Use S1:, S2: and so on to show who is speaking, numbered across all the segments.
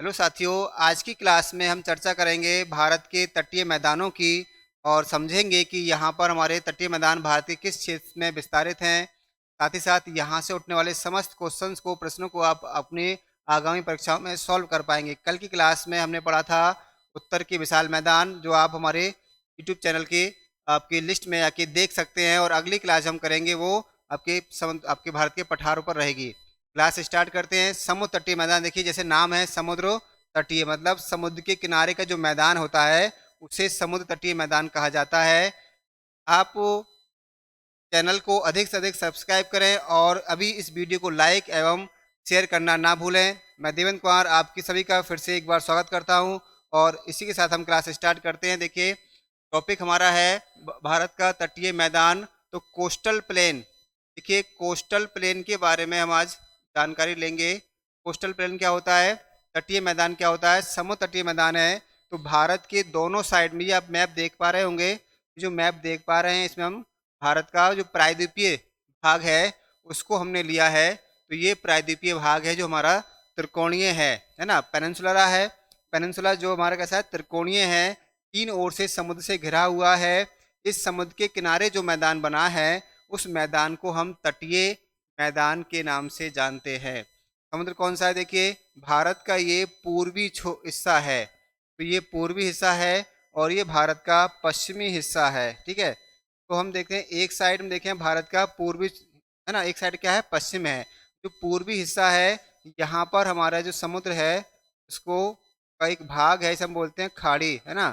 S1: Hello साथियों, आज की क्लास में हम चर्चा करेंगे भारत के तटीय मैदानों की और समझेंगे कि यहाँ पर हमारे तटीय मैदान भारत के किस क्षेत्र में विस्तारित हैं। साथ ही साथ यहाँ से उठने वाले समस्त प्रश्नों को आप अपनी आगामी परीक्षाओं में सॉल्व कर पाएंगे। कल की क्लास में हमने पढ़ा था उत्तर के विशाल मैदान, जो आप हमारे यूट्यूब चैनल की आपकी लिस्ट में आके देख सकते हैं, और अगली क्लास हम करेंगे वो आपके भारत के पठारों पर रहेगी। क्लास स्टार्ट करते हैं। समुद्र तटीय मैदान, देखिए जैसे नाम है समुद्र तटीय, मतलब समुद्र के किनारे का जो मैदान होता है उसे समुद्र तटीय मैदान कहा जाता है। आप चैनल को अधिक से अधिक सब्सक्राइब करें और अभी इस वीडियो को लाइक एवं शेयर करना ना भूलें। मैं देवेंद्र कुमार आपकी सभी का फिर से एक बार स्वागत करता हूं, और इसी के साथ हम क्लास स्टार्ट करते हैं। देखिए टॉपिक हमारा है भारत का तटीय मैदान, तो कोस्टल प्लेन। देखिए कोस्टल प्लेन के बारे में हम आज जानकारी लेंगे। कोस्टल प्लेन क्या होता है, तटीय मैदान क्या होता है। समुद्र तटीय मैदान है तो भारत के दोनों साइड में, ये आप मैप देख पा रहे होंगे, जो मैप देख पा रहे हैं इसमें हम भारत का जो प्रायद्वीपीय भाग है उसको हमने लिया है। तो ये प्रायद्वीपीय भाग है जो हमारा त्रिकोणीय है ना, पेनिनसुला है। पेनिनसुला जो हमारा कैसा है, त्रिकोणीय है, तीन ओर से समुद्र से घिरा हुआ है। इस समुद्र के किनारे जो मैदान बना है उस मैदान को हम तटीय मैदान के नाम से जानते हैं। समुद्र कौन सा है, देखिए भारत का ये पूर्वी हिस्सा है, तो ये पूर्वी हिस्सा है, और ये भारत का पश्चिमी हिस्सा है। ठीक है, तो हम देखते हैं एक साइड में देखें भारत का पूर्वी है ना, एक साइड क्या है, पश्चिम है। जो पूर्वी हिस्सा है यहाँ पर हमारा जो समुद्र है उसको का एक भाग है, इसे हम बोलते हैं खाड़ी, है ना,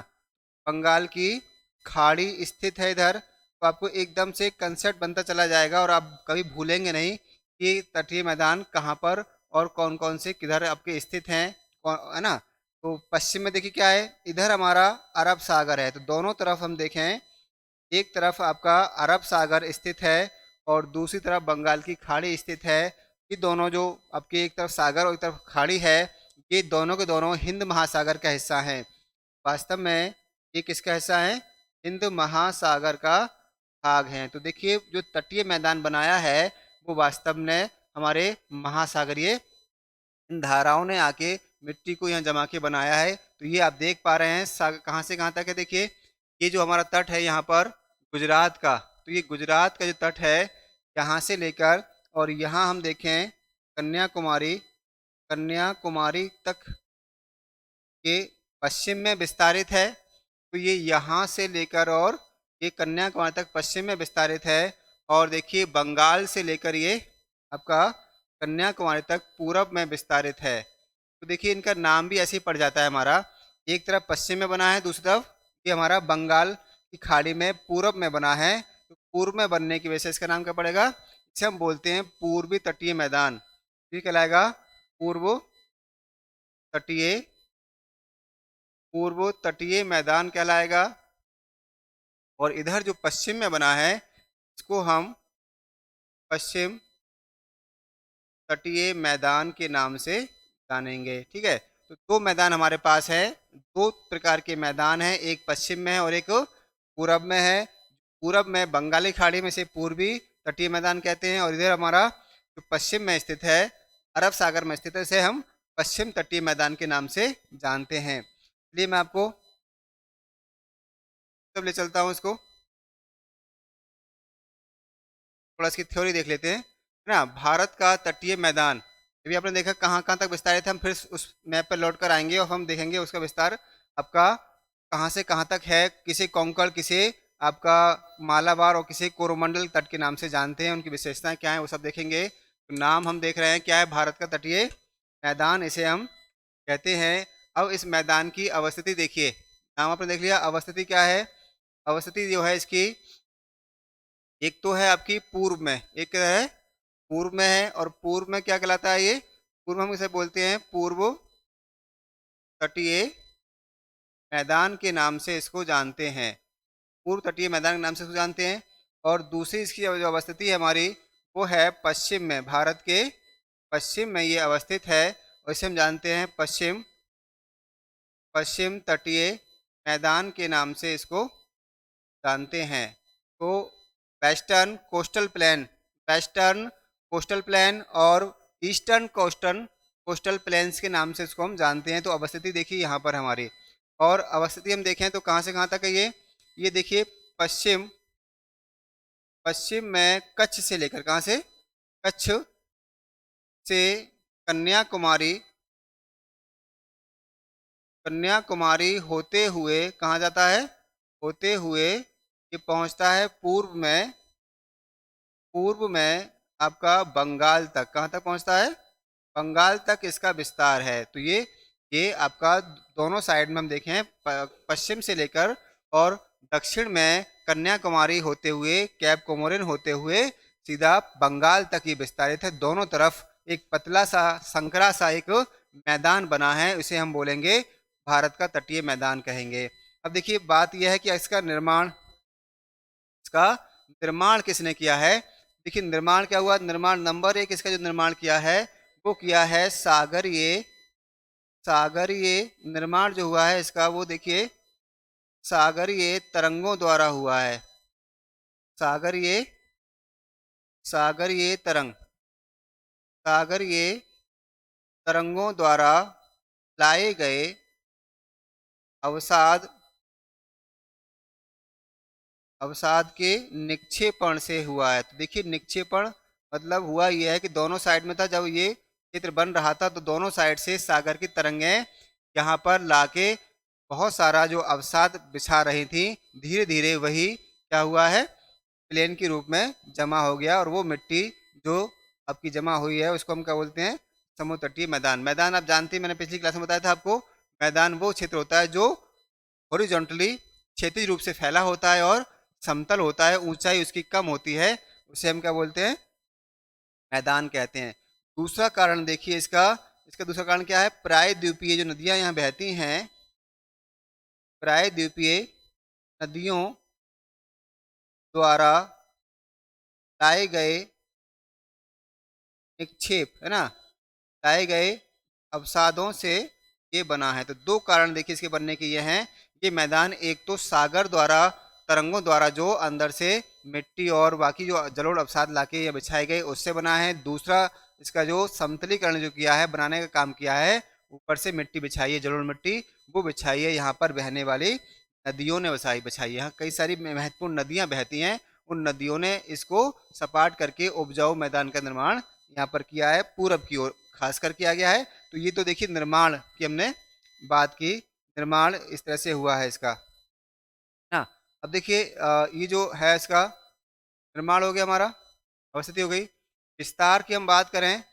S1: बंगाल की खाड़ी स्थित है इधर। तो आपको एकदम से कंसेप्ट बनता चला जाएगा और आप कभी भूलेंगे नहीं कि तटीय मैदान कहाँ पर और कौन कौन से किधर आपके स्थित हैं, है ना। तो पश्चिम में देखिए क्या है, इधर हमारा अरब सागर है। तो दोनों तरफ हम देखें, एक तरफ आपका अरब सागर स्थित है और दूसरी तरफ बंगाल की खाड़ी स्थित है। ये दोनों जो आपकी एक तरफ सागर और एक तरफ खाड़ी है, ये दोनों के दोनों हिंद महासागर का हिस्सा हैं। वास्तव में ये किसका हिस्सा है, हिंद महासागर का भाग है। तो देखिए जो तटीय मैदान बनाया है वो वास्तव में हमारे महासागरीय इन धाराओं ने आके मिट्टी को यहाँ जमा के बनाया है। तो ये आप देख पा रहे हैं कहाँ से कहाँ तक है। देखिए ये जो हमारा तट है यहाँ पर गुजरात का, तो ये गुजरात का जो तट है यहाँ से लेकर और यहाँ हम देखें कन्याकुमारी, कन्याकुमारी तक के पश्चिम में विस्तारित है। तो ये यहाँ से लेकर और ये कन्याकुमारी तक पश्चिम में विस्तारित है। और देखिए बंगाल से लेकर ये आपका कन्याकुमारी तक पूरब में विस्तारित है। तो देखिए इनका नाम भी ऐसे ही पड़ जाता है हमारा, एक तरफ पश्चिम में बना है, दूसरी तरफ ये हमारा बंगाल की खाड़ी में पूरब में बना है। तो पूर्व में बनने की वजह से इसका नाम क्या पड़ेगा, इसे हम बोलते हैं पूर्वी तटीय मैदान। ये कहलाएगा पूर्व तटीय, पूर्व तटीय मैदान कहलाएगा। और इधर जो पश्चिम में बना है इसको हम पश्चिम तटीय मैदान के नाम से जानेंगे। ठीक है, तो दो मैदान हमारे पास है, दो प्रकार के मैदान हैं, एक पश्चिम में है और एक पूरब में है। पूरब में बंगाली खाड़ी में से पूर्वी तटीय मैदान कहते हैं, और इधर हमारा जो पश्चिम में स्थित है, अरब सागर में स्थित है, इसे हम पश्चिम तटीय मैदान के नाम से जानते हैं। इसलिए मैं आपको तब ले चलता हूँ इसको, थोड़ा इसकी थ्योरी देख लेते हैं, है ना। भारत का तटीय मैदान अभी आपने देखा कहाँ कहाँ तक विस्तारित है। हम फिर उस मैप पर लौट कर आएंगे और हम देखेंगे उसका विस्तार आपका कहाँ से कहाँ तक है। किसे कोंकण, किसे आपका मालाबार और किसे कोरोमंडल तट के नाम से जानते हैं, उनकी विशेषताएं क्या है वो सब देखेंगे। तो नाम हम देख रहे हैं क्या है, भारत का तटीय मैदान इसे हम कहते हैं। अब इस मैदान की अवस्थिति देखिए, नाम आपने देख लिया, अवस्थिति क्या है, अवस्थिति जो है इसकी, एक तो है आपकी पूर्व में, एक है पूर्व में है, और पूर्व में क्या कहलाता है, ये पूर्व हम इसे बोलते हैं पूर्व तटीय मैदान के नाम से इसको जानते हैं, पूर्व तटीय मैदान के नाम से इसको जानते हैं। और दूसरी इसकी जो अवस्थिति है हमारी वो है पश्चिम में, भारत के पश्चिम में ये अवस्थित है, और इसे हम जानते हैं पश्चिम, पश्चिम तटीय मैदान के नाम से इसको जानते हैं। तो western coastal plain, western coastal plain और ईस्टर्न कोस्टल कोस्टल प्लेन्स के नाम से इसको हम जानते हैं। तो अवस्थिति देखिए यहाँ पर हमारी, और अवस्थिति हम देखें तो कहाँ से कहाँ तक है ये देखिए पश्चिम पश्चिम में कच्छ से लेकर, कहाँ से, कच्छ से कन्याकुमारी, कन्याकुमारी होते हुए कहाँ जाता है, होते हुए ये पहुंचता है पूर्व में, पूर्व में आपका बंगाल तक। कहाँ तक पहुंचता है, बंगाल तक इसका विस्तार है। तो ये आपका दोनों साइड में हम देखें, पश्चिम से लेकर और दक्षिण में कन्याकुमारी होते हुए, कैप कोमोरिन होते हुए सीधा बंगाल तक ये विस्तारित है। दोनों तरफ एक पतला सा संकरा सा एक मैदान बना है, इसे हम बोलेंगे भारत का तटीय मैदान कहेंगे। अब देखिए बात यह है कि इसका निर्माण किसने किया है। देखिए निर्माण क्या हुआ, निर्माण नंबर एक, इसका जो निर्माण किया है वो किया है सागरीय निर्माण जो हुआ है इसका, वो देखिए सागरीय तरंगों द्वारा हुआ है। सागरीय सागरीय तरंग सागरीय तरंगों द्वारा लाए गए अवसाद अवसाद के निक्षेपण से हुआ है। तो देखिए निक्षेपण मतलब हुआ यह है कि दोनों साइड में था, जब ये चित्र बन रहा था तो दोनों साइड से सागर की तरंगें यहाँ पर लाके बहुत सारा जो अवसाद बिछा रही थी, धीरे धीरे वही क्या हुआ है, प्लेन के रूप में जमा हो गया। और वो मिट्टी जो आपकी जमा हुई है उसको हम क्या बोलते हैं, समुद्र तटीय मैदान। मैदान आप जानते हैं, मैंने पिछली क्लास में बताया था आपको, मैदान वो क्षेत्र होता है जो हॉरिजॉन्टली क्षैतिज रूप से फैला होता है और समतल होता है, ऊंचाई उसकी कम होती है, उसे हम क्या बोलते हैं, मैदान कहते हैं। दूसरा कारण देखिए इसका इसका दूसरा कारण क्या है, प्रायद्वीपीय जो नदियां यहाँ बहती हैं, प्रायद्वीपीय नदियों द्वारा लाए गए निक्षेप, है ना, लाए गए अवसादों से ये बना है। तो दो कारण देखिए इसके बनने के ये हैं। ये मैदान एक तो सागर द्वारा, तरंगों द्वारा जो अंदर से मिट्टी और बाकी जो जलोढ़ अवसाद लाके ये बिछाए गए उससे बना है। दूसरा इसका जो समतलीकरण जो किया है, बनाने का काम किया है, ऊपर से मिट्टी बिछाई है, जलोढ़ मिट्टी वो बिछाई है, यहाँ पर बहने वाली नदियों ने बिछाई है। यहाँ कई सारी महत्वपूर्ण नदियाँ बहती हैं, उन नदियों ने इसको सपाट करके उपजाऊ मैदान का निर्माण यहाँ पर किया है, पूरब की ओर खासकर किया गया है। तो ये तो देखिए निर्माण की हमने बात की, निर्माण इस तरह से हुआ है इसका ना। अब देखिए ये जो है इसका निर्माण हो गया हमारा, अवस्थिति हो गई। विस्तार की हम बात करें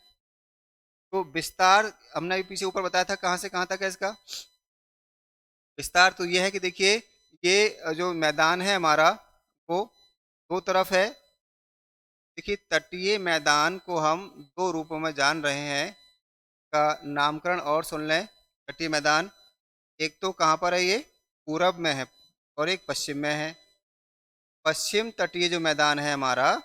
S1: तो विस्तार हमने अभी पीछे ऊपर बताया था कहाँ से कहाँ तक है इसका विस्तार। तो ये है कि देखिए ये जो मैदान है हमारा वो दो तरफ है। देखिए तटीय मैदान को हम दो रूपों में जान रहे हैं, का नामकरण और सुन लें। तटीय मैदान एक तो कहाँ पर है, ये पूरब में है और एक पश्चिम में है। पश्चिम तटीय जो मैदान है हमारा,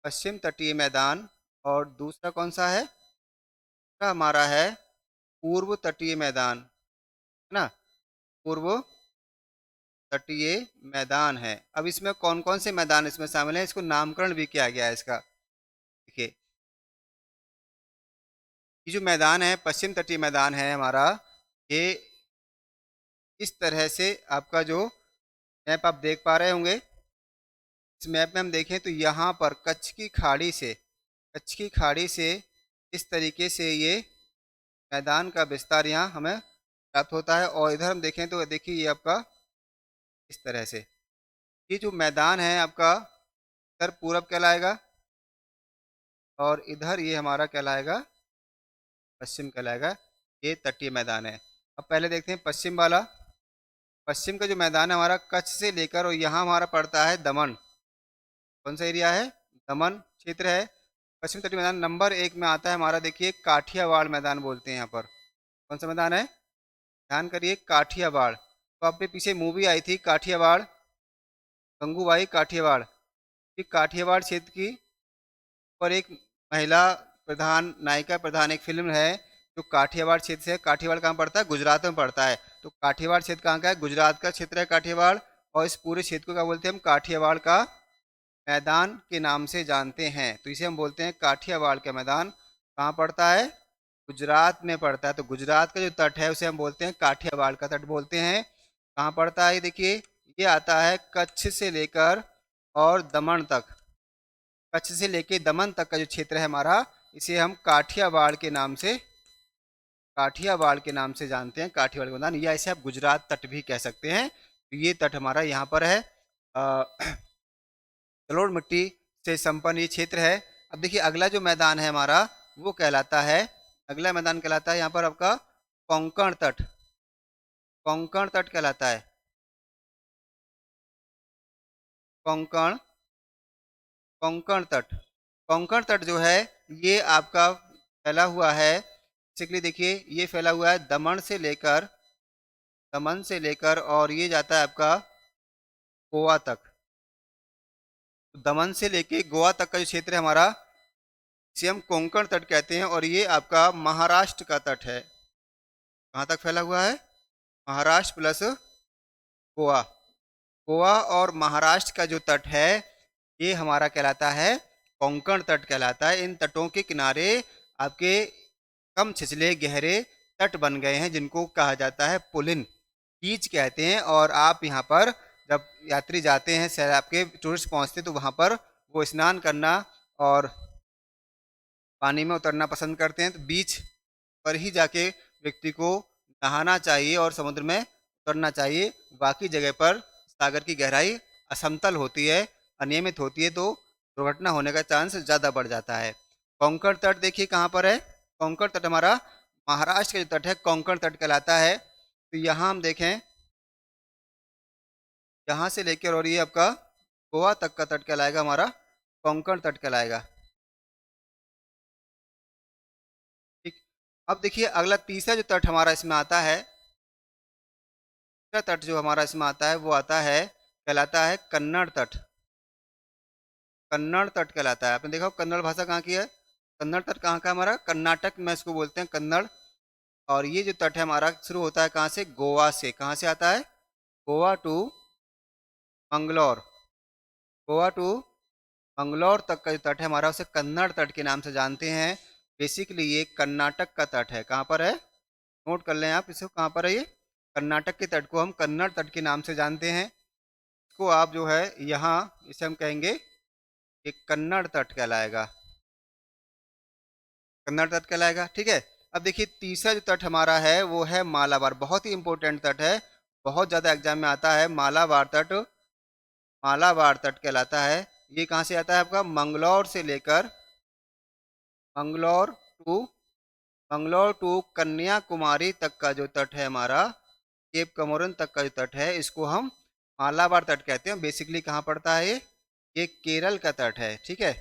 S1: पश्चिम तटीय मैदान, और दूसरा कौन सा है, दूसरा हमारा है पूर्व तटीय मैदान, है ना, पूर्व तटीय मैदान है। अब इसमें कौन कौन से मैदान इसमें शामिल हैं, इसको नामकरण भी किया गया है इसका। देखिए ये जो मैदान है, पश्चिम तटीय मैदान है हमारा, ये इस तरह से आपका जो मैप आप देख पा रहे होंगे, इस मैप में हम देखें तो यहाँ पर कच्छ की खाड़ी से इस तरीके से ये मैदान का विस्तार यहाँ हमें प्राप्त होता है। और इधर हम देखें तो देखिए ये आपका इस तरह से ये जो मैदान है आपका, इधर पूरब कहलाएगा और इधर ये हमारा कहलाएगा पश्चिम कहलाएगा। ये तटीय मैदान है। अब पहले देखते हैं पश्चिम वाला। पश्चिम का जो मैदान है हमारा, कच्छ से लेकर और यहाँ हमारा पड़ता है दमन। कौन सा एरिया है, दमन क्षेत्र है। पश्चिम तटीय मैदान नंबर एक में आता है हमारा, देखिए काठियावाड़ मैदान बोलते हैं यहाँ पर। कौन सा मैदान है, ध्यान करिए, काठियावाड़। तो आपके पीछे मूवी आई थी काठियावाड़, गंगूबाई काठियावाड़। कि काठियावाड़ क्षेत्र की पर एक महिला प्रधान, नायिका प्रधान एक फिल्म है जो काठियावाड़ क्षेत्र से। काठियावाड़ कहाँ पड़ता है, गुजरात में पड़ता है। तो काठियावाड़ क्षेत्र कहाँ का है, गुजरात का क्षेत्र है काठियावाड़। और इस पूरे क्षेत्र को क्या बोलते हैं हम, काठियावाड़ का मैदान के नाम से जानते हैं। तो इसे हम बोलते हैं काठियावाड़ का मैदान। कहाँ पड़ता है? गुजरात में पड़ता है। तो गुजरात का जो तट है उसे हम बोलते हैं काठियावाड़ का तट बोलते हैं। कहाँ पड़ता है? ये देखिए, ये आता है कच्छ से लेकर और दमन तक। कच्छ से लेकर दमन तक का जो क्षेत्र है हमारा, इसे हम काठियावाड़ के नाम से जानते हैं, काठियावाड़ के मैदान, या इसे आप गुजरात तट भी कह सकते हैं। तो ये तट हमारा यहाँ पर है। अ, जलोढ़ मिट्टी से संपन्न ये क्षेत्र है। अब देखिए अगला जो मैदान है हमारा, वो कहलाता है, अगला मैदान कहलाता है यहाँ पर आपका कोंकण तट। कोंकण तट कहलाता है। कोंकण कोंकण तट। कोंकण तट जो है, ये आपका फैला हुआ है। बेसिकली देखिए, ये फैला हुआ है दमन से लेकर और ये जाता है आपका गोवा तक। तो दमन से लेके गोवा तक का जो क्षेत्र है हमारा, इसे हम कोंकण तट कहते हैं। और ये आपका महाराष्ट्र का तट है। कहाँ तक फैला हुआ है? महाराष्ट्र प्लस गोवा। गोवा और महाराष्ट्र का जो तट है, ये हमारा कहलाता है कोंकण तट कहलाता है। इन तटों के किनारे आपके कम छिछले गहरे तट बन गए हैं, जिनको कहा जाता है पुलिन, बीच कहते हैं। और आप यहाँ पर जब यात्री जाते हैं, शहर आपके टूरिस्ट पहुँचते हैं, तो वहाँ पर वो स्नान करना और पानी में उतरना पसंद करते हैं। तो बीच पर ही जाके व्यक्ति को नहाना चाहिए और समुद्र में उतरना चाहिए। बाकी जगह पर सागर की गहराई असमतल होती है, अनियमित होती है, तो दुर्घटना होने का चांस ज़्यादा बढ़ जाता है। कोंकण तट देखिए कहाँ पर है। कोंकण तट हमारा महाराष्ट्र का जो तट है, कोंकण तट कहलाता है। तो यहाँ हम देखें, यहाँ से लेकर और ये आपका गोवा तक का तट कहलाएगा हमारा कोंकण तट कहलाएगा। ठीक। अब देखिए अगला तीसरा जो तट हमारा इसमें आता है, तीसरा तट जो हमारा इसमें आता है, वो आता है, कहलाता है कन्नड़ तट। कन्नड़ तट कहलाता है। आपने देखा हो कन्नड़ भाषा कहाँ की है? कन्नड़ तट कहाँ का है हमारा? कर्नाटक में इसको बोलते हैं कन्नड़। और ये जो तट है हमारा शुरू होता है कहाँ से? गोवा से। कहाँ से आता है? गोवा टू मंगलौर। गोवा टू मंगलौर तक का जो तट है हमारा, उसे कन्नड़ तट के नाम से जानते हैं। बेसिकली ये कर्नाटक का तट है। कहाँ पर है? नोट कर लें आप इसे, कहाँ पर है ये? कर्नाटक के तट को हम कन्नड़ तट के नाम से जानते हैं। इसको आप जो है यहाँ, इसे हम कहेंगे ये कन्नड़ तट कहलाएगा। कन्नड़ तट कहलाएगा, ठीक है। अब देखिए तीसरा जो तट हमारा है, वो है मालाबार। बहुत ही इंपॉर्टेंट तट है, बहुत ज़्यादा एग्जाम में आता है। मालाबार तट, मालाबार तट कहलाता है। ये कहाँ से आता है आपका? मंगलौर टू मंगलौर टू कन्याकुमारी तक का जो तट है हमारा, केप कमोरन तक का जो तट है, इसको हम मालाबार तट कहते हैं। बेसिकली कहाँ पड़ता है ये केरल का तट है, ठीक है।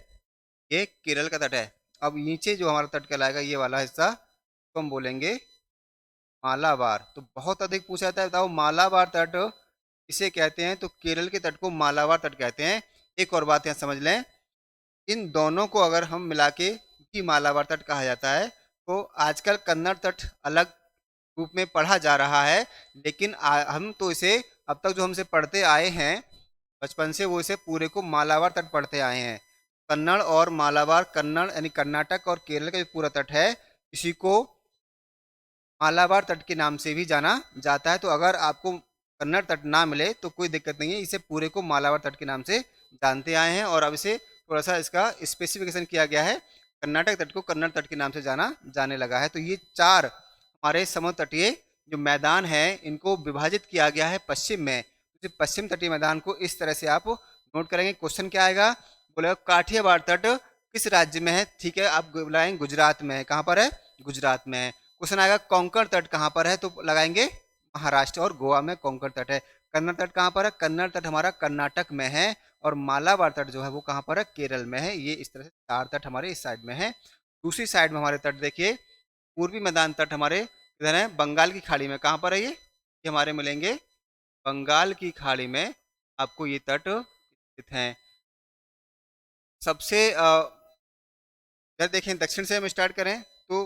S1: ये केरल का तट है। अब नीचे जो हमारा तट कहलाएगा, ये वाला हिस्सा, तो हम बोलेंगे मालाबार। तो बहुत अधिक पूछा जाता है, बताओ मालाबार तट इसे कहते हैं, तो केरल के तट को मालाबार तट कहते हैं। एक और बात यहाँ समझ लें, इन दोनों को अगर हम मिला के भी मालाबार तट कहा जाता है। तो आजकल कन्नड़ तट अलग रूप में पढ़ा जा रहा है, लेकिन हम तो इसे अब तक जो हमसे पढ़ते आए हैं बचपन से, वो इसे पूरे को मालाबार तट पढ़ते आए हैं। कन्नड़ और मालाबार, कन्नड़ यानी कर्नाटक और केरल का जो पूरा तट है, इसी को मालाबार तट के नाम से भी जाना जाता है। तो अगर आपको कन्नड़ तट ना मिले तो कोई दिक्कत नहीं है, इसे पूरे को मालाबार तट के नाम से जानते आए हैं। और अब इसे थोड़ा सा इसका स्पेसिफिकेशन किया गया है, कर्नाटक तट को कन्नड़ तट के नाम से जाना जाने लगा है। तो ये चार हमारे समुद्र तटीय जो मैदान है, इनको विभाजित किया गया है पश्चिम में। तो पश्चिम तटीय मैदान को इस तरह से आप नोट करेंगे। क्वेश्चन क्या आएगा? बोले काठियावाड़ तट किस राज्य में है? ठीक है, आप बुलाएंगे गुजरात में है। कहाँ पर है? गुजरात में है। क्वेश्चन आएगा कोंकण तट कहाँ पर है? तो लगाएंगे महाराष्ट्र और गोवा में कोंकण तट है। कन्नड़ तट कहाँ पर है? कन्नड़ तट हमारा कर्नाटक में है। और मालाबार तट जो है वो कहाँ पर है? केरल में है। ये इस तरह से चार तट हमारे इस साइड में है। दूसरी साइड में हमारे तट देखिए, पूर्वी मैदान तट हमारे इधर है बंगाल की खाड़ी में। कहाँ पर है ये हमारे मिलेंगे बंगाल की खाड़ी में, आपको ये तट स्थित हैं। सबसे इधर देखें, दक्षिण से हम स्टार्ट करें तो,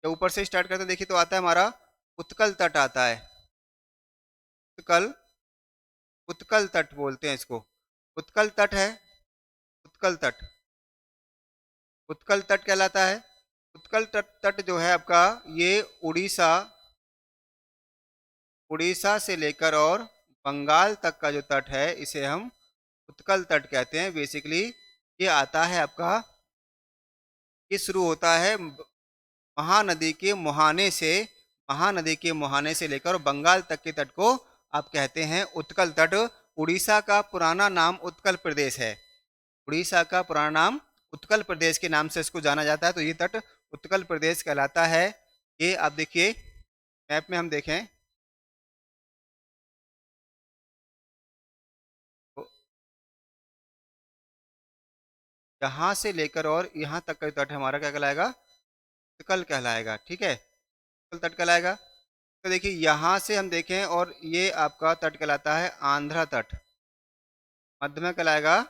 S1: जब ऊपर से स्टार्ट करते हैं देखिए, तो आता है हमारा उत्कल तट आता है। उत्कल उत्कल तट बोलते हैं इसको। उत्कल तट है, उत्कल तट, उत्कल तट कहलाता है। उत्कल तट तट जो है आपका, ये उड़ीसा उड़ीसा से लेकर और बंगाल तक का जो तट है इसे हम उत्कल तट कहते हैं। बेसिकली ये आता है आपका, ये शुरू होता है महानदी के मुहाने से, महानदी के मुहाने से लेकर बंगाल तक के तट को आप कहते हैं उत्कल तट। उड़ीसा का पुराना नाम उत्कल प्रदेश है। उड़ीसा का पुराना नाम उत्कल प्रदेश के नाम से इसको जाना जाता है। तो ये तट उत्कल प्रदेश कहलाता है। ये आप देखिए मैप में हम देखें तो यहाँ से लेकर और यहाँ तक का तट हमारा क्या कहलाएगा, उत्कल कहलाएगा। ठीक है, उत्कल तट कहलाएगा। तो देखिए यहाँ से हम देखें और ये आपका तट कहलाता है आंध्रा तट। मध्य में कहलाएगा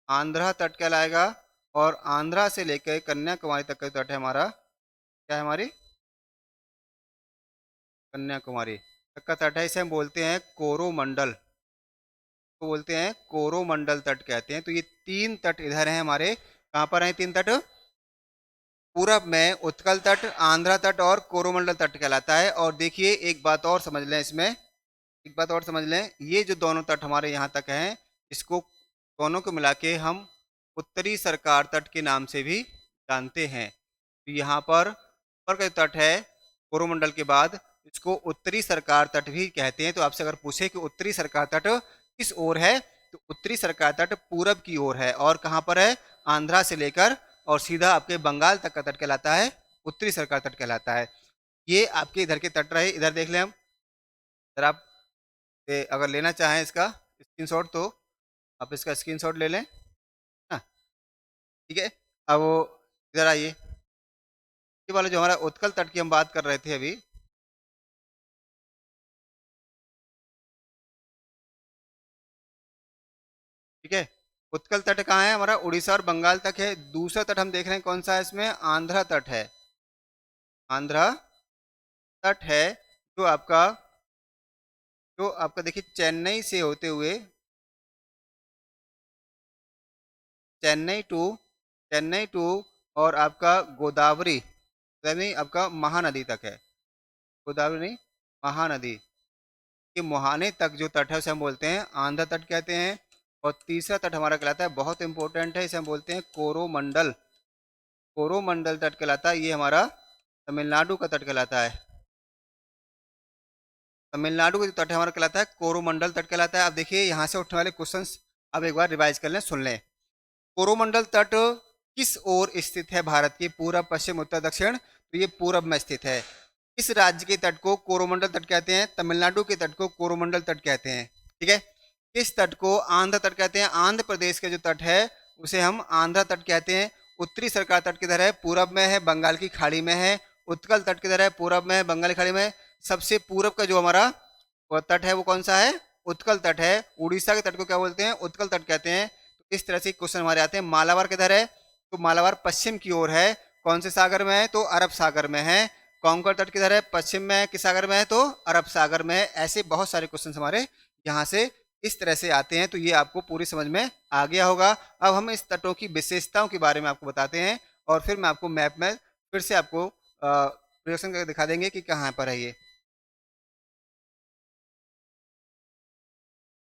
S1: आंध्रा तट कहलाएगा। और आंध्रा से लेकर कन्याकुमारी तक का तट है हमारा, क्या है हमारी, कन्याकुमारी तक का तट है। इसे हम बोलते हैं कोरोमंडल, तो बोलते हैं कोरोमंडल तट कहते हैं। तो ये तीन तट इधर हैं हमारे। कहाँ पर हैं तीन तट, पूरब में उत्कल तट, आंध्रा तट और कोरोमंडल तट कहलाता है। और देखिए एक बात और समझ लें इसमें, एक बात और समझ लें, ये जो दोनों तट हमारे यहाँ तक हैं इसको दोनों को मिला के हम उत्तरी सरकार तट के नाम से भी जानते हैं। तो यहाँ पर ऊपर का जो तट है कोरोमंडल के बाद, इसको उत्तरी सरकार तट भी कहते हैं। तो आपसे अगर पूछे कि उत्तरी सरकार तट किस ओर है, तो उत्तरी सरकार तट पूरब की ओर है। और कहाँ पर है, आंध्रा से लेकर और सीधा आपके बंगाल तक का तट कहलाता है उत्तरी सरकार तट कहलाता है। ये आपके इधर के तट रहे। इधर देख लें हम, अगर आप अगर लेना चाहें इसका स्क्रीनशॉट तो आप इसका स्क्रीनशॉट ले लें। हाँ ठीक है। अब वो इधर आइए, ये वाला जो हमारा उत्कल तट की हम बात कर रहे थे अभी, ठीक है। उत्कल तट कहाँ है हमारा, उड़ीसा और बंगाल तक है। दूसरा तट हम देख रहे हैं कौन सा है इसमें, आंध्रा तट है। आंध्रा तट है जो आपका देखिए चेन्नई टू और आपका गोदावरी, यानी आपका महानदी तक है। गोदावरी नहीं, महानदी के मुहाने तक जो तट है उसे हम बोलते हैं आंध्र तट कहते हैं। और तीसरा तट हमारा कहलाता है, बहुत इंपॉर्टेंट है, इसे हम बोलते हैं कोरोमंडल। कोरोमंडल तट कहलाता है। ये हमारा तमिलनाडु का तट कहलाता है। तमिलनाडु का जो तट है हमारा कहलाता है कोरोमंडल तट कहलाता है। अब देखिए यहाँ से उठने वाले क्वेश्चंस अब एक बार रिवाइज कर लें, सुन लें। कोरोमंडल तट किस ओर स्थित है भारत के, पूरब पश्चिम उत्तर दक्षिण, तो ये पूरब में स्थित है। इस राज्य के तट को कोरोमंडल तट कहते हैं, तमिलनाडु के तट को कोरोमंडल तट कहते हैं। ठीक है। इस तट को आंध्र तट कहते हैं। आंध्र प्रदेश का जो तट है उसे हम आंध्र तट कहते हैं। उत्तरी सरकार तट किधर है, पूरब में है, बंगाल की खाड़ी में है। उत्कल तट किधर है, पूरब में है, बंगाल की खाड़ी में है। सबसे पूरब का जो हमारा तट है वो कौन सा है, उत्कल तट है। उड़ीसा के तट को क्या बोलते हैं, उत्कल तट कहते हैं। तो इस तरह से क्वेश्चन हमारे आते हैं। मालाबार किधर है, तो मालाबार पश्चिम की ओर है। कौन से सागर में है, तो अरब सागर में है। कोंकण तट किधर है, पश्चिम में है, किस सागर में है, तो अरब सागर में है। ऐसे बहुत सारे क्वेश्चन हमारे यहाँ से इस तरह से आते हैं। तो ये आपको पूरी समझ में आ गया होगा। अब हम इस तटों की विशेषताओं के बारे में आपको बताते हैं और फिर मैं आपको मैप में फिर से आपको प्रदर्शन करके दिखा देंगे कि कहाँ पर है ये।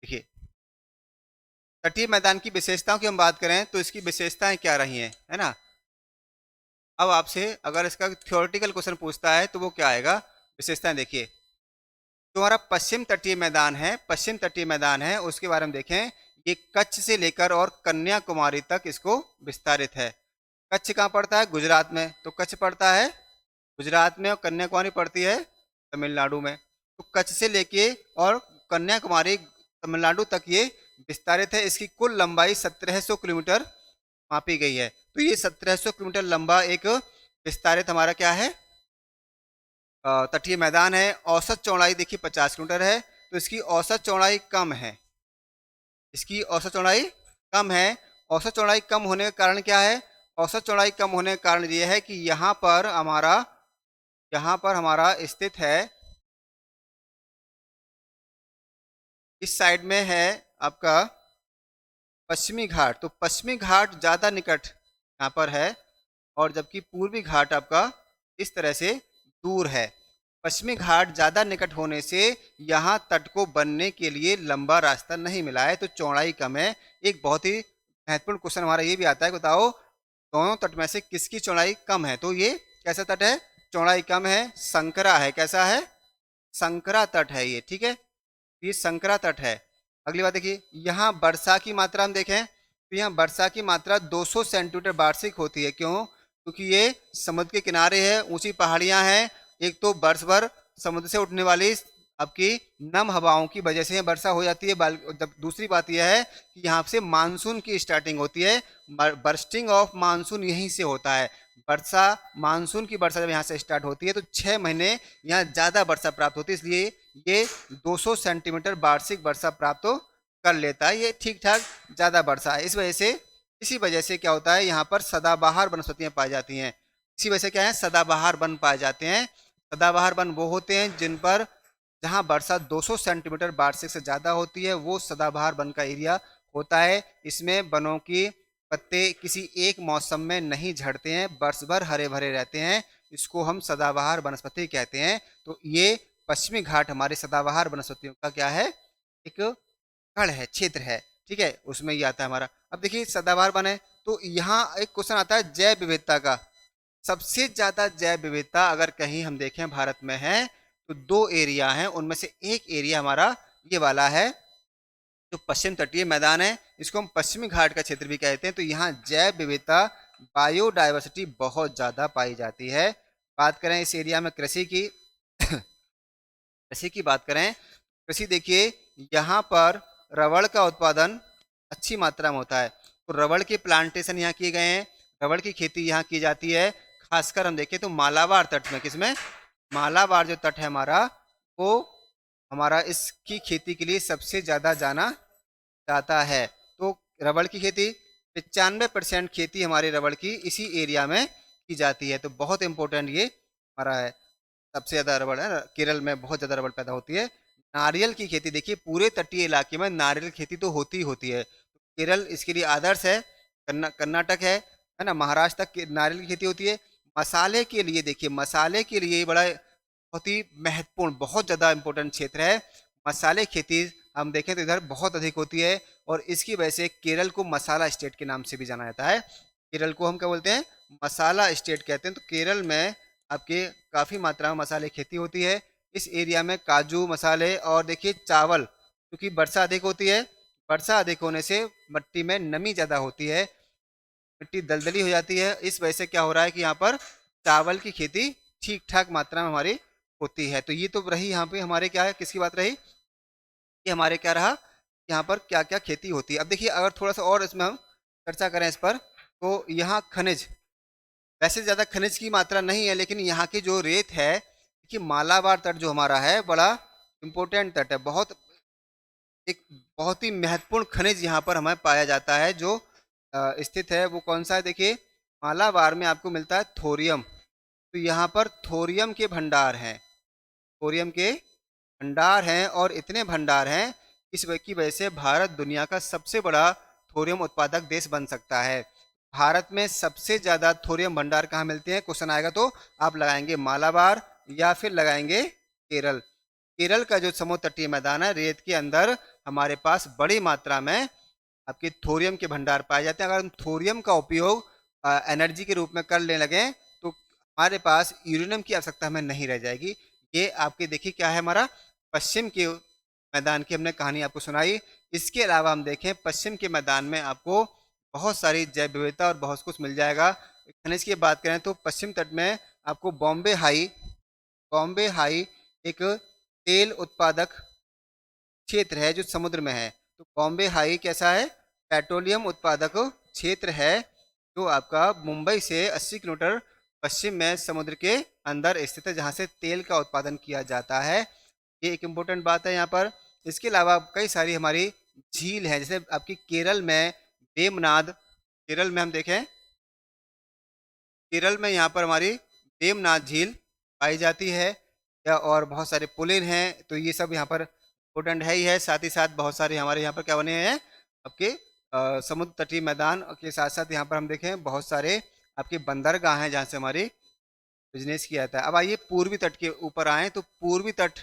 S1: देखिए तटीय मैदान की विशेषताओं की हम बात करें तो इसकी विशेषताएं क्या रही हैं, है ना। अब आपसे अगर इसका थ्योरेटिकल क्वेश्चन पूछता है तो वो क्या आएगा, विशेषताएं देखिए। जो हमारा पश्चिम तटीय मैदान है, पश्चिम तटीय मैदान है उसके बारे में देखें। ये कच्छ से लेकर और कन्याकुमारी तक इसको विस्तारित है। कच्छ कहाँ पड़ता है, गुजरात में, तो कच्छ पड़ता है गुजरात में और कन्याकुमारी पड़ती है तमिलनाडु में। तो कच्छ से लेके और कन्याकुमारी तमिलनाडु तक ये विस्तारित है। इसकी कुल लंबाई 1700 किलोमीटर मापी गई है। तो ये 1700 किलोमीटर लंबा एक विस्तारित हमारा क्या है, तटीय मैदान है। औसत चौड़ाई देखिए 50 किलोमीटर है। तो इसकी औसत चौड़ाई कम है, इसकी औसत चौड़ाई कम है। औसत चौड़ाई कम होने का कारण क्या है, औसत चौड़ाई कम होने का कारण ये है कि यहाँ पर हमारा स्थित है, इस साइड में है आपका पश्चिमी घाट। तो पश्चिमी घाट ज़्यादा निकट यहाँ पर है और जबकि पूर्वी घाट आपका इस तरह से दूर है। पश्चिमी घाट ज़्यादा निकट होने से यहाँ तट को बनने के लिए लंबा रास्ता नहीं मिला है, तो चौड़ाई कम है। एक बहुत ही महत्वपूर्ण क्वेश्चन हमारा ये भी आता है, बताओ दोनों तट में से किसकी चौड़ाई कम है? तो ये कैसा तट है? चौड़ाई कम है, संकरा है। कैसा है? संकरा तट है ये, ठीक है, ये संकरा तट है। अगली बात देखिए, यहाँ वर्षा की मात्रा हम देखें तो यहाँ वर्षा की मात्रा 200 सेंटीमीटर वार्षिक होती है। क्यों? क्योंकि ये समुद्र के किनारे है, ऊंची पहाड़ियां हैं। एक तो वर्ष भर समुद्र से उठने वाली आपकी नम हवाओं की वजह से वर्षा हो जाती है। जब दूसरी बात यह है कि यहाँ से मानसून की स्टार्टिंग होती है, बर्स्टिंग ऑफ मानसून यहीं से होता है। वर्षा, मानसून की वर्षा जब यहाँ से स्टार्ट होती है तो 6 महीने यहाँ ज़्यादा वर्षा प्राप्त होती है, इसलिए ये 200 सेंटीमीटर वार्षिक वर्षा प्राप्त कर लेता है। ये ठीक ठाक ज़्यादा वर्षा है। इसी वजह से क्या होता है, यहाँ पर सदाबहार वनस्पतियाँ पाई जाती हैं। इसी वजह से क्या है, सदाबहार वन पाए जाते हैं। सदाबहार वन वो होते हैं जिन पर जहाँ वर्षा 200 सेंटीमीटर वार्षिक से ज़्यादा होती है, वो सदाबहार वन का एरिया होता है। इसमें वनों की पत्ते किसी एक मौसम में नहीं झड़ते हैं, वर्ष भर हरे भरे रहते हैं। इसको हम सदाबहार वनस्पति कहते हैं। तो ये पश्चिमी घाट हमारे सदाबहार वनस्पतियों का क्या है, एक गढ़ है, क्षेत्र है, ठीक है, उसमें ये आता है हमारा। अब देखिए सदाबहार वन है, तो यहाँ एक क्वेश्चन आता है जैव विविधता का। सबसे ज्यादा जैव विविधता अगर कहीं हम देखें भारत में है तो 2 एरिया हैं, उनमें से एक एरिया हमारा ये वाला है जो पश्चिम तटीय मैदान है, इसको हम पश्चिमी घाट का क्षेत्र भी कहते हैं। तो यहाँ जैव विविधता, बायोडाइवर्सिटी बहुत ज़्यादा पाई जाती है। बात करें इस एरिया में कृषि की कृषि की बात करें, कृषि देखिए यहाँ पर रबड़ का उत्पादन अच्छी मात्रा में होता है, तो रबड़ के प्लांटेशन यहाँ किए गए हैं, रबड़ की खेती यहाँ की जाती है। खासकर हम देखें तो मालाबार तट में, किसमें, मालाबार जो तट है हमारा, वो हमारा इसकी खेती के लिए सबसे ज़्यादा जाना जाता है। तो रबड़ की खेती 95% खेती हमारे रबड़ की इसी एरिया में की जाती है। तो बहुत इंपॉर्टेंट ये हमारा है, सबसे ज़्यादा रबड़ है, केरल में बहुत ज़्यादा रबड़ पैदा होती है। नारियल की खेती देखिए, पूरे तटीय इलाके में नारियल खेती तो होती ही होती है। केरल इसके लिए आदर्श है, कर्नाटक है ना, महाराष्ट्र तक नारियल की खेती होती है। मसाले के लिए देखिए, मसाले के लिए बड़ा बहुत ही महत्वपूर्ण, बहुत ज़्यादा इंपॉर्टेंट क्षेत्र है। मसाले खेती हम देखें तो इधर बहुत अधिक होती है, और इसकी वजह से केरल को मसाला स्टेट के नाम से भी जाना जाता है। केरल को हम क्या बोलते हैं, मसाला स्टेट कहते हैं। तो केरल में आपके काफ़ी मात्रा में मसाले खेती होती है। इस एरिया में काजू, मसाले और देखिए चावल, क्योंकि वर्षा अधिक होती है, वर्षा अधिक होने से मिट्टी में नमी ज़्यादा होती है, मिट्टी दलदली हो जाती है। इस वजह से क्या हो रहा है कि यहाँ पर चावल की खेती ठीक ठाक मात्रा में हमारी होती है। तो ये तो रही यहाँ पे हमारे क्या है, किसकी बात रही, कि हमारे क्या रहा, यहाँ पर क्या क्या खेती होती है। अब देखिए अगर थोड़ा सा और इसमें हम चर्चा करें इस पर, तो यहाँ खनिज, वैसे ज़्यादा खनिज की मात्रा नहीं है, लेकिन यहाँ की जो रेत है कि मालाबार तट जो हमारा है बड़ा इम्पोर्टेंट तट है। एक बहुत ही महत्वपूर्ण खनिज यहाँ पर हमें पाया जाता है, जो स्थित है वो कौन सा है, देखिए मालाबार में आपको मिलता है थोरियम। तो यहाँ पर थोरियम के भंडार हैं, थोरियम के भंडार हैं, और इतने भंडार हैं इस की वजह से भारत दुनिया का सबसे बड़ा थोरियम उत्पादक देश बन सकता है। भारत में सबसे ज़्यादा थोरियम भंडार कहाँ मिलते हैं, क्वेश्चन आएगा तो आप लगाएंगे मालाबार या फिर लगाएंगे केरल। केरल का जो समुद्र तटीय मैदान है, रेत के अंदर हमारे पास बड़ी मात्रा में आपके थोरियम के भंडार पाए जाते हैं। अगर हम थोरियम का उपयोग एनर्जी के रूप में करने लगे तो हमारे पास यूरेनियम की आवश्यकता हमें नहीं रह जाएगी। ये आपके देखिए क्या है, हमारा पश्चिम के मैदान की हमने कहानी आपको सुनाई। इसके अलावा हम देखें पश्चिम के मैदान में आपको बहुत सारी जैव विविधता और बहुत कुछ मिल जाएगा। खनिज की बात करें तो पश्चिम तट में आपको बॉम्बे हाई एक तेल उत्पादक क्षेत्र है जो समुद्र में है। तो बॉम्बे हाई कैसा है, पेट्रोलियम उत्पादक क्षेत्र है, जो आपका मुंबई से 80 किलोमीटर पश्चिम में समुद्र के अंदर स्थित है, जहाँ से तेल का उत्पादन किया जाता है। ये एक इम्पोर्टेंट बात है यहाँ पर। इसके अलावा कई सारी हमारी झील है, जैसे आपकी केरल में वेमनाद, केरल में हम देखें, केरल में यहाँ पर हमारी वेमनाद झील पाई जाती है, या और बहुत सारे पुलिन हैं। तो ये सब यहाँ पर इम्पोर्टेंट है ही है। साथ ही साथ बहुत सारे हमारे यहाँ पर क्या बने हैं, आपके समुद्र तटीय मैदान के साथ साथ यहाँ पर हम देखें बहुत सारे आपकी बंदरगाह है जहाँ से हमारी बिजनेस किया जाता है। अब आइए पूर्वी तट के ऊपर आए तो पूर्वी तट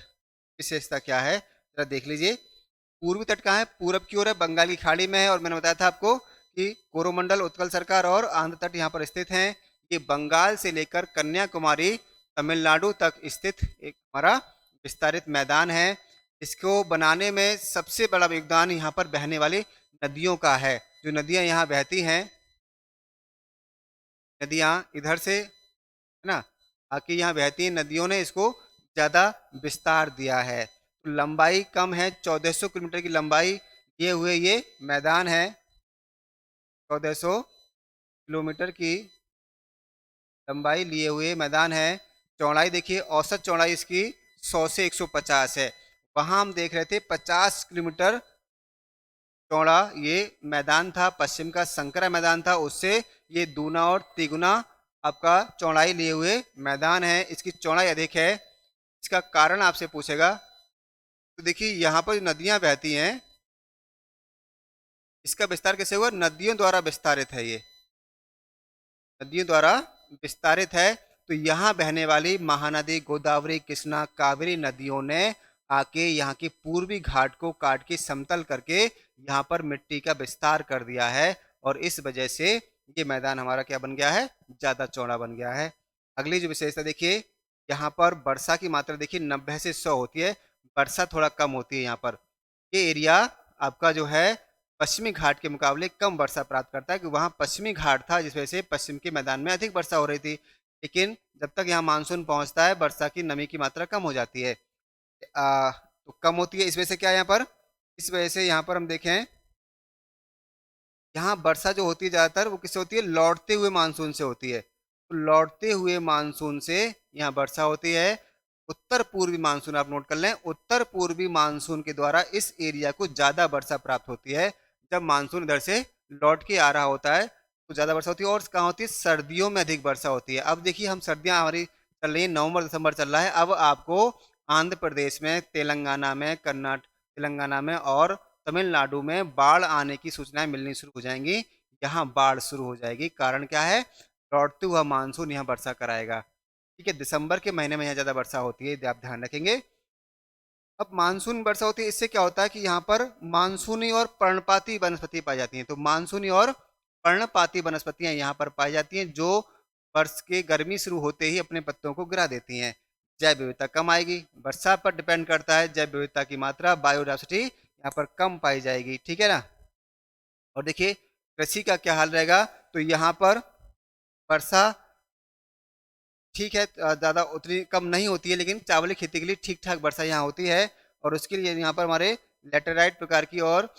S1: विशेषता क्या है जरा देख लीजिए। पूर्वी तट कहाँ है? पूरब की ओर है, बंगाल की खाड़ी में है। और मैंने बताया था आपको कि कोरोमंडल, उत्कल सरकार और आंध्र तट यहाँ पर स्थित हैं। ये बंगाल से लेकर कन्याकुमारी तमिलनाडु तक स्थित एक हमारा विस्तारित मैदान है। इसको बनाने में सबसे बड़ा योगदान यहाँ पर बहने वाली नदियों का है। जो नदियाँ यहाँ बहती हैं, नदियाँ इधर से है ना आके यहाँ बहती हैं, नदियों ने इसको ज़्यादा विस्तार दिया है। तो लंबाई कम है, 1400 किलोमीटर की लंबाई ये हुए ये मैदान है। 1400 किलोमीटर की लंबाई लिए हुए मैदान है। चौड़ाई देखिए, औसत चौड़ाई इसकी 100 से 150 है। वहाँ हम देख रहे थे 50 किलोमीटर चौड़ा ये मैदान था, पश्चिम का संकरा मैदान था, उससे ये दूना और तिगुना आपका चौड़ाई लिए हुए मैदान है। इसकी चौड़ाई अधिक है। इसका कारण आपसे पूछेगा। तो देखिए यहाँ पर नदियाँ बहती हैं, इसका विस्तार कैसे हुआ? नदियों द्वारा विस्तारित है। ये नदियों द्वारा विस्तारित है। तो यहाँ बहने वाली महानदी गोदावरी, कृष्णा, कावेरी नदियों ने आके यहाँ के पूर्वी घाट को काट के समतल करके यहाँ पर मिट्टी का विस्तार कर दिया है। और इस वजह से ये मैदान हमारा क्या बन गया है? ज्यादा चौड़ा बन गया है। अगली जो विशेषता देखिए, यहाँ पर वर्षा की मात्रा देखिए 90 से 100 होती है। वर्षा थोड़ा कम होती है यहाँ पर। ये एरिया आपका जो है पश्चिमी घाट के मुकाबले कम वर्षा प्राप्त करता है, कि वहाँ पश्चिमी घाट था जिस वजह से पश्चिम के मैदान में अधिक वर्षा हो रही थी। लेकिन जब तक यहाँ मानसून पहुँचता है, वर्षा की नमी की मात्रा कम हो जाती है। तो कम होती है, इस वजह से क्या है यहाँ पर? इस वजह से यहाँ पर हम देखें, यहाँ वर्षा जो होती है ज़्यादातर वो किससे होती है? लौटते हुए मानसून से होती है। तो लौटते हुए मानसून से यहाँ वर्षा होती है। उत्तर पूर्वी मानसून आप नोट कर लें, उत्तर पूर्वी मानसून के द्वारा इस एरिया को ज़्यादा वर्षा प्राप्त होती है। जब मानसून इधर से लौट के आ रहा होता है तो ज़्यादा वर्षा होती है। और कहाँ होती है? सर्दियों में अधिक वर्षा होती है। अब देखिए, हम सर्दियाँ हमारी चल रही है, नवंबर दिसंबर चल रहा है। अब आपको आंध्र प्रदेश में, तेलंगाना में, कर्नाटक, तेलंगाना में और तमिलनाडु में बाढ़ आने की सूचनाएं मिलनी शुरू हो जाएंगी। यहाँ बाढ़ शुरू हो जाएगी। कारण क्या है? लौटते हुआ मानसून यहाँ वर्षा कराएगा। ठीक है, दिसंबर के महीने में यहाँ ज़्यादा वर्षा होती है, आप ध्यान रखेंगे। अब मानसून वर्षा होती है, इससे क्या होता है कि यहाँ पर मानसूनी और पर्णपाती वनस्पति पाई जाती हैं। तो मानसूनी और पर्णपाती वनस्पतियां यहाँ पर पाई जाती हैं, जो वर्ष के गर्मी शुरू होते ही अपने पत्तों को गिरा देती हैं। जैव विविधता कम आएगी, वर्षा पर डिपेंड करता है। जैव विविधता की मात्रा, बायोडायवर्सिटी यहाँ पर कम पाई जाएगी। ठीक है ना। और देखिए कृषि का क्या हाल रहेगा। तो यहाँ पर वर्षा ठीक है, ज़्यादा उतनी कम नहीं होती है, लेकिन चावल की खेती के लिए ठीक ठाक वर्षा यहाँ होती है। और उसके लिए यहाँ पर हमारे लेटेराइट प्रकार की और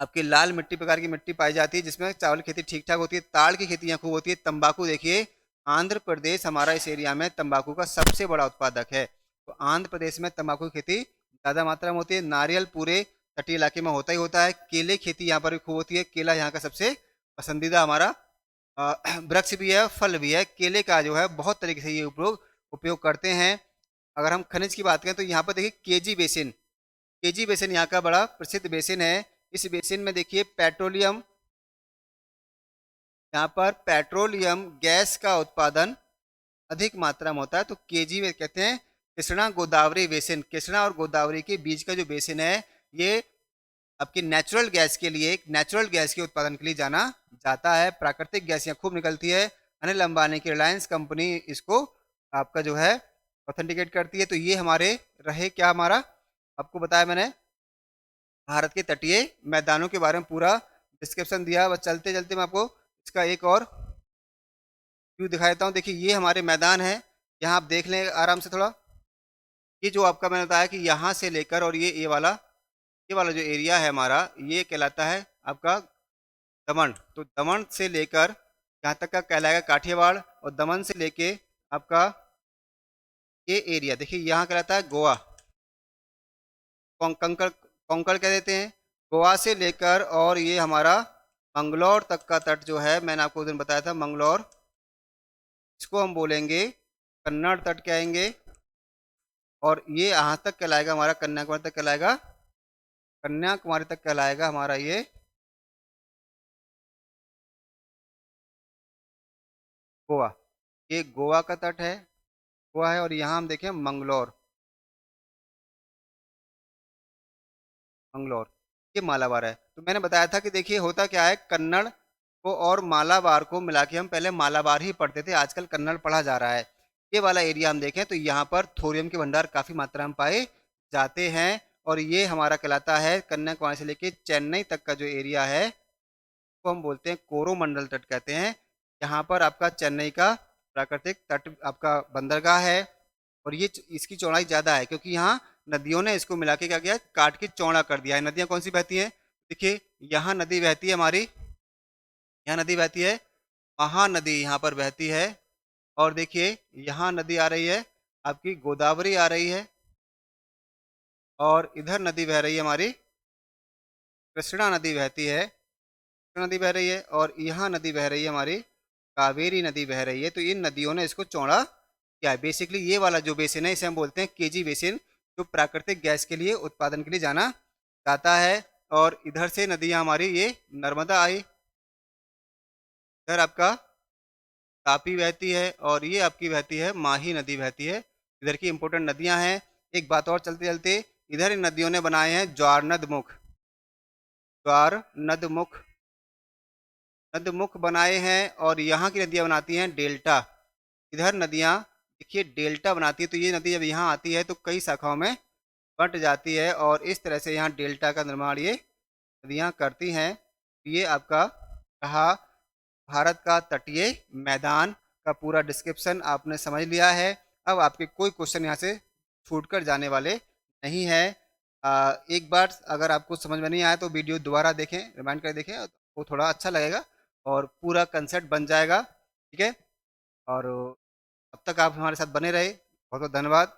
S1: आपकी लाल मिट्टी प्रकार की मिट्टी पाई जाती है, जिसमें चावल की खेती ठीक ठाक होती है। ताड़ की खेती यहाँ खूब होती है। तंबाकू देखिए, आंध्र प्रदेश हमारा इस एरिया में तंबाकू का सबसे बड़ा उत्पादक है। तो आंध्र प्रदेश में तंबाकू की खेती ज़्यादा मात्रा में होती है। नारियल पूरे तटीय इलाके में होता ही होता है। केले की खेती यहाँ पर भी खूब होती है। केला यहाँ का सबसे पसंदीदा हमारा वृक्ष भी है, फल भी है। केले का जो है बहुत तरीके से ये उपयोग करते हैं। अगर हम खनिज की बात करें तो यहाँ पर देखिए केजी बेसिन, केजी बेसिन यहाँ का बड़ा प्रसिद्ध बेसिन है। इस बेसिन में देखिए पेट्रोलियम, यहाँ पर पेट्रोलियम गैस का उत्पादन अधिक मात्रा में होता है। तो केजी में कहते हैं कृष्णा गोदावरी बेसिन। कृष्णा और गोदावरी के बीच का जो बेसिन है, ये आपकी नेचुरल गैस के लिए, नेचुरल गैस के उत्पादन के लिए जाना जाता है। प्राकृतिक गैस यहाँ खूब निकलती है। अनिल अंबानी की रिलायंस कंपनी इसको आपका जो है ऑथेंटिकेट करती है। तो ये हमारे रहे क्या, हमारा आपको बताया मैंने भारत के तटीय मैदानों के बारे में पूरा डिस्क्रिप्शन दिया। बस चलते चलते मैं आपको इसका एक और व्यू दिखा देता हूँ। देखिए ये हमारे मैदान है, यहाँ आप देख लें आराम से थोड़ा। ये जो आपका मैंने बताया कि यहाँ से लेकर और ये वाला जो एरिया है हमारा, ये कहलाता है आपका दमन। तो दमन से लेकर यहाँ तक का कहलाएगा काठियावाड़। और दमन से लेके आपका ये एरिया देखिए यहाँ कहलाता है गोवा। कंकड़, कोंकण कह देते हैं। गोवा से लेकर और ये हमारा मंगलौर तक का तट जो है, मैंने आपको उस दिन बताया था मंगलौर, इसको हम बोलेंगे कन्नड़ तट कहेंगे। और ये यहाँ तक कहलाएगा हमारा, कन्याकुमारी तक कहलाएगा, कन्याकुमारी तक कहलाएगा हमारा ये गोवा, ये गोवा का तट है, गोवा है। और यहाँ हम देखें मंगलोर, मंगलोर, ये मालाबार है। तो मैंने बताया था कि देखिए होता क्या है, कन्नड़ को और मालाबार को मिला के हम पहले मालाबार ही पढ़ते थे, आजकल कन्नड़ पढ़ा जा रहा है। ये वाला एरिया हम देखें तो यहाँ पर थोरियम के भंडार काफ़ी मात्रा में पाए जाते हैं। और ये हमारा कहलाता है कन्याकुमारी से लेके चेन्नई तक का जो एरिया है, को हम बोलते हैं कोरोमंडल तट कहते हैं। यहाँ पर आपका चेन्नई का प्राकृतिक तट आपका बंदरगाह है। और ये इसकी चौड़ाई ज़्यादा है क्योंकि यहाँ नदियों ने इसको मिला के क्या किया, काट के चौड़ा कर दिया है। नदियाँ कौन सी बहती हैं, देखिए यहाँ नदी बहती है हमारी, यहाँ नदी बहती है, महानदी यहाँ पर बहती है। और देखिए यहाँ नदी आ रही है आपकी गोदावरी आ रही है। और इधर नदी बह रही है हमारी कृष्णा नदी बहती है, कृष्णा नदी बह रही है। और यहाँ नदी बह रही है हमारी कावेरी नदी बह रही है। तो इन नदियों ने इसको चौड़ा किया है। बेसिकली ये वाला जो बेसिन है इसे हम बोलते हैं केजी बेसिन, जो प्राकृतिक गैस के लिए उत्पादन के लिए जाना जाता है। और इधर से नदियाँ हमारी ये नर्मदा आई, इधर आपका तापी बहती है, और ये आपकी बहती है माही नदी बहती है। इधर की इंपॉर्टेंट नदियां हैं। एक बात और चलते चलते, इधर इन नदियों ने बनाए हैं ज्वार नदमुख, ज्वार नदमुख, नदमुख बनाए हैं। और यहाँ की नदियाँ बनाती हैं डेल्टा, इधर नदियाँ देखिए डेल्टा बनाती है। तो ये नदी जब यहाँ आती है तो कई शाखाओं में बंट जाती है, और इस तरह से यहाँ डेल्टा का निर्माण ये नदियाँ करती हैं। ये आपका रहा भारत का तटीय मैदान का पूरा डिस्क्रिप्शन आपने समझ लिया है। अब आपके कोई क्वेश्चन यहाँ से छूट कर जाने वाले नहीं है। एक बार अगर आपको समझ में नहीं आया तो वीडियो दोबारा देखें, रिमाइंड कर देखें, वो थोड़ा अच्छा लगेगा और पूरा कंसेप्ट बन जाएगा। ठीक है, और अब तक आप हमारे साथ बने रहे, बहुत बहुत धन्यवाद।